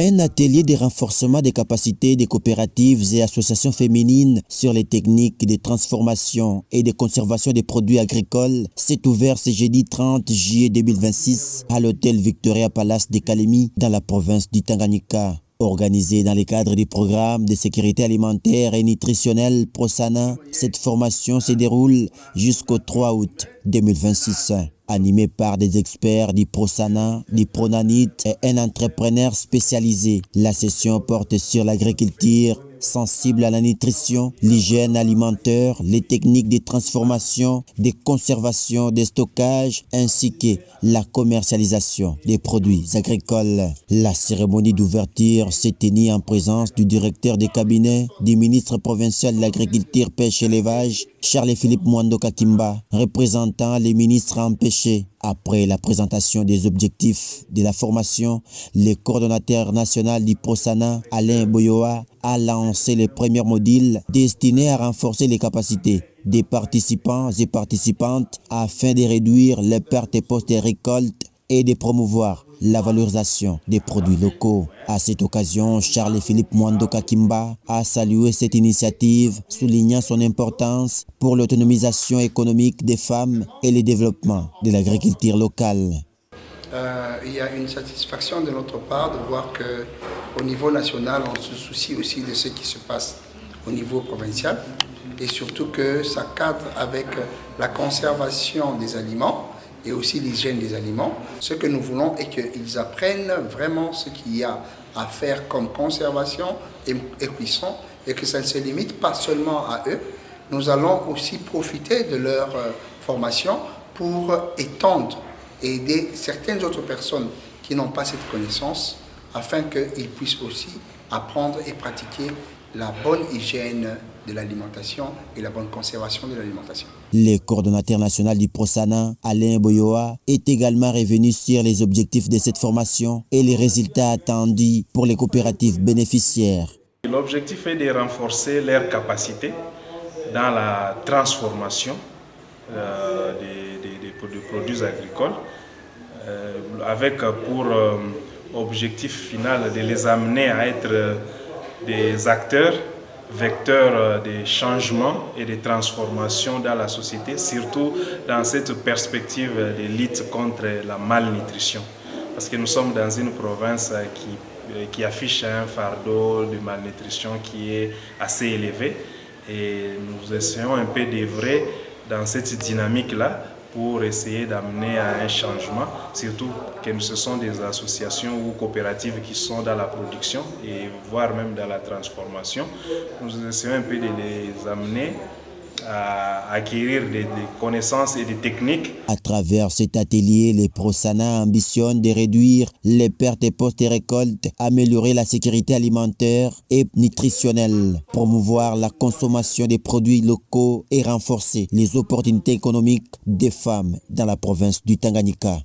Un atelier de renforcement des capacités des coopératives et associations féminines sur les techniques de transformation et de conservation des produits agricoles s'est ouvert ce jeudi 30 juillet 2026 à l'hôtel Victoria Palace de Kalemi dans la province du Tanganyika. Organisé dans le cadre du programme de sécurité alimentaire et nutritionnelle PROSANA, cette formation se déroule jusqu'au 3 août 2026. Animé par des experts du PROSANA, du PRONANIT et un entrepreneur spécialisé, la session porte sur l'agriculture sensible à la nutrition, l'hygiène alimentaire, les techniques de transformation, de conservation, de stockage, ainsi que la commercialisation des produits agricoles. La cérémonie d'ouverture s'est tenue en présence du directeur de cabinet du ministre provincial de l'Agriculture, Pêche et Élevage, Charles-Philippe Mwando Kakimba, représentant les ministres empêchés. Après la présentation des objectifs de la formation, le coordonnateur national du PROSANA, Alain Boyoa, a lancé les premiers modules destinés à renforcer les capacités des participants et participantes afin de réduire les pertes post-récolte et de promouvoir la valorisation des produits locaux. À cette occasion, Charles-Philippe Mwando Kakimba a salué cette initiative, soulignant son importance pour l'autonomisation économique des femmes et le développement de l'agriculture locale. Il y a une satisfaction de notre part de voir qu'au niveau national, on se soucie aussi de ce qui se passe au niveau provincial et surtout que ça cadre avec la conservation des aliments et aussi l'hygiène des aliments. Ce que nous voulons est qu'ils apprennent vraiment ce qu'il y a à faire comme conservation et cuisson et que ça ne se limite pas seulement à eux. Nous allons aussi profiter de leur formation pour étendre et aider certaines autres personnes qui n'ont pas cette connaissance afin qu'ils puissent aussi apprendre et pratiquer la bonne hygiène de l'alimentation et la bonne conservation de l'alimentation. Le coordonnateur national du PROSANA, Alain Boyoa, est également revenu sur les objectifs de cette formation et les résultats attendus pour les coopératives bénéficiaires. L'objectif est de renforcer leurs capacités dans la transformation des produits agricoles avec pour objectif final de les amener à être des acteurs, vecteurs de changement et de transformation dans la société, surtout dans cette perspective de lutte contre la malnutrition. Parce que nous sommes dans une province qui affiche un fardeau de malnutrition qui est assez élevé et nous essayons un peu d'œuvrer dans cette dynamique-là pour essayer d'amener à un changement, surtout que ce sont des associations ou coopératives qui sont dans la production et voire même dans la transformation. Nous essayons un peu de les amener à acquérir des connaissances et des techniques. À travers cet atelier, les PROSANA ambitionnent de réduire les pertes post-récolte, améliorer la sécurité alimentaire et nutritionnelle, promouvoir la consommation des produits locaux et renforcer les opportunités économiques des femmes dans la province du Tanganyika.